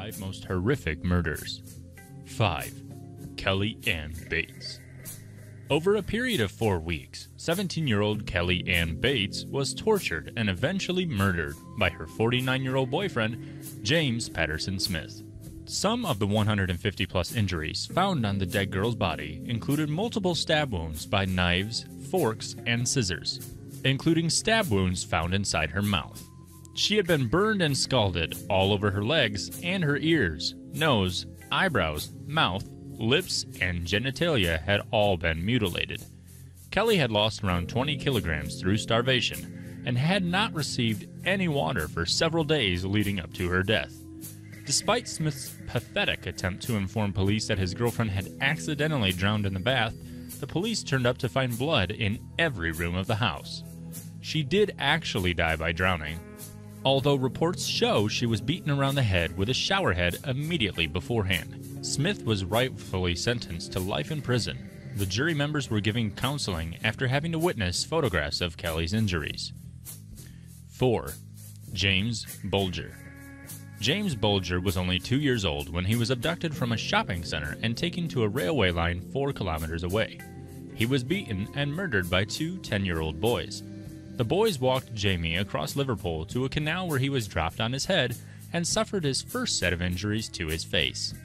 5 most horrific murders. 5. Kelly Ann Bates. Over a period of 4 weeks, 17-year-old Kelly Ann Bates was tortured and eventually murdered by her 49-year-old boyfriend, James Patterson Smith. Some of the 150-plus injuries found on the dead girl's body included multiple stab wounds by knives, forks, and scissors, including stab wounds found inside her mouth. She had been burned and scalded all over her legs and her ears, nose, eyebrows, mouth, lips, and genitalia had all been mutilated. Kelly had lost around 20 kilograms through starvation and had not received any water for several days leading up to her death. Despite Smith's pathetic attempt to inform police that his girlfriend had accidentally drowned in the bath, the police turned up to find blood in every room of the house. She did actually die by drowning, although reports show she was beaten around the head with a shower head immediately beforehand. Smith was rightfully sentenced to life in prison. The jury members were giving counseling after having to witness photographs of Kelly's injuries. 4. James Bulger. James Bulger was only 2 years old when he was abducted from a shopping center and taken to a railway line 4 kilometers away. He was beaten and murdered by 2 10-year-old boys. The boys walked Jamie across Liverpool to a canal where he was dropped on his head and suffered his first set of injuries to his face.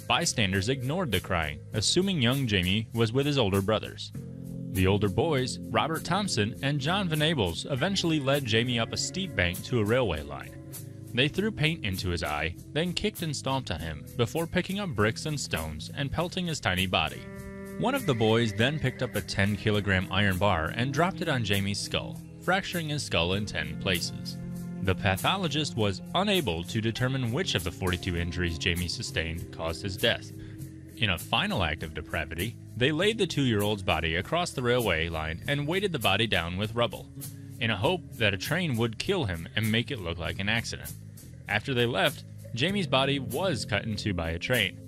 Bystanders ignored the crying, assuming young Jamie was with his older brothers. The older boys, Robert Thompson and John Venables, eventually led Jamie up a steep bank to a railway line. They threw paint into his eye, then kicked and stomped on him, before picking up bricks and stones and pelting his tiny body. One of the boys then picked up a 10-kilogram iron bar and dropped it on Jamie's skull, fracturing his skull in 10 places. The pathologist was unable to determine which of the 42 injuries Jamie sustained caused his death. In a final act of depravity, they laid the 2-year-old's body across the railway line and weighted the body down with rubble, in a hope that a train would kill him and make it look like an accident. After they left, Jamie's body was cut in two by a train.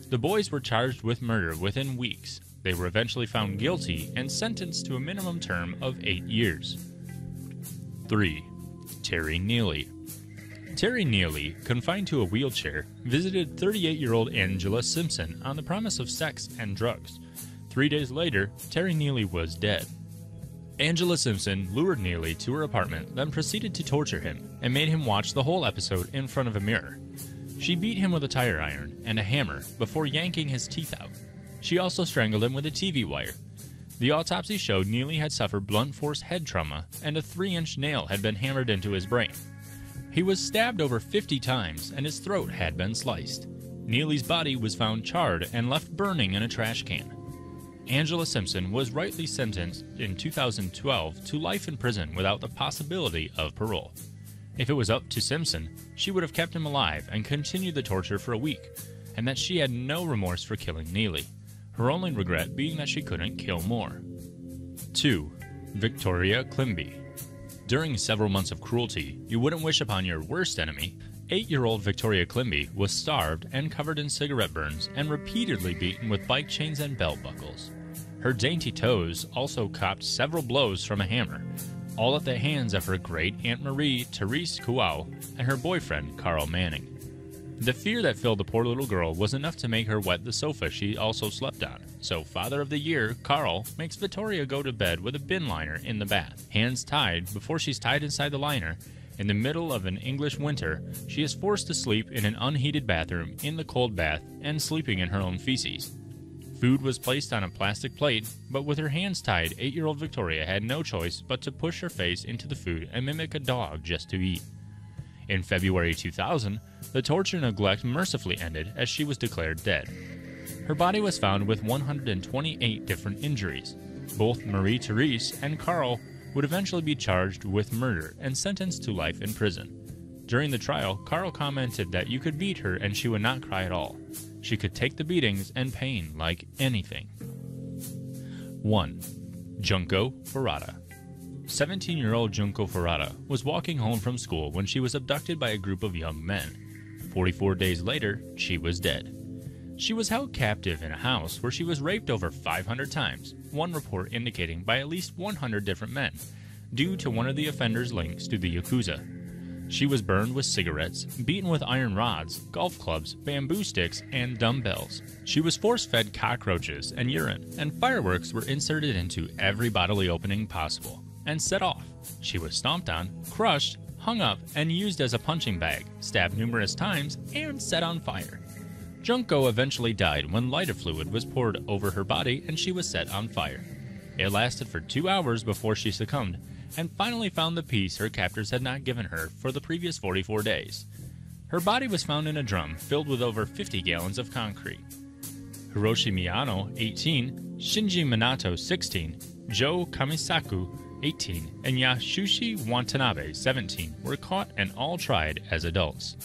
The boys were charged with murder within weeks. They were eventually found guilty and sentenced to a minimum term of 8 years. 3. Terry Neely. Terry Neely, confined to a wheelchair, visited 38-year-old Angela Simpson on the promise of sex and drugs. 3 days later, Terry Neely was dead. Angela Simpson lured Neely to her apartment, then proceeded to torture him and made him watch the whole episode in front of a mirror. She beat him with a tire iron and a hammer before yanking his teeth out. She also strangled him with a TV wire. The autopsy showed Neely had suffered blunt force head trauma and a 3-inch nail had been hammered into his brain. He was stabbed over 50 times and his throat had been sliced. Neely's body was found charred and left burning in a trash can. Angela Simpson was rightly sentenced in 2012 to life in prison without the possibility of parole. If it was up to Simpson, she would have kept him alive and continued the torture for a week, and that she had no remorse for killing Neely, her only regret being that she couldn't kill more. 2. Victoria Climby. During several months of cruelty you wouldn't wish upon your worst enemy, 8-year-old Victoria Climby was starved and covered in cigarette burns and repeatedly beaten with bike chains and belt buckles. Her dainty toes also copped several blows from a hammer, all at the hands of her great-aunt Marie Therese Kouau and her boyfriend Carl Manning. The fear that filled the poor little girl was enough to make her wet the sofa she also slept on, so Father of the Year, Carl, makes Victoria go to bed with a bin liner in the bath, hands tied before she's tied inside the liner. In the middle of an English winter, she is forced to sleep in an unheated bathroom in the cold bath and sleeping in her own feces. Food was placed on a plastic plate, but with her hands tied, 8-year-old Victoria had no choice but to push her face into the food and mimic a dog just to eat. In February 2000, the torture and neglect mercifully ended as she was declared dead. Her body was found with 128 different injuries. Both Marie-Therese and Carl would eventually be charged with murder and sentenced to life in prison. During the trial, Carl commented that you could beat her and she would not cry at all. She could take the beatings and pain like anything. 1. Junko Furuta. 17-year-old Junko Furuta was walking home from school when she was abducted by a group of young men. 44 days later, she was dead. She was held captive in a house where she was raped over 500 times, one report indicating by at least 100 different men, due to one of the offender's links to the Yakuza. She was burned with cigarettes, beaten with iron rods, golf clubs, bamboo sticks, and dumbbells. She was force-fed cockroaches and urine, and fireworks were inserted into every bodily opening possible and set off. She was stomped on, crushed, hung up, and used as a punching bag, stabbed numerous times, and set on fire. Junko eventually died when lighter fluid was poured over her body and she was set on fire. It lasted for 2 hours before she succumbed, and finally found the peace her captors had not given her for the previous 44 days. Her body was found in a drum filled with over 50 gallons of concrete. Hiroshi Miyano, 18, Shinji Minato, 16, Joe Kamisaku, 18, and Yasushi Watanabe, 17, were caught and all tried as adults.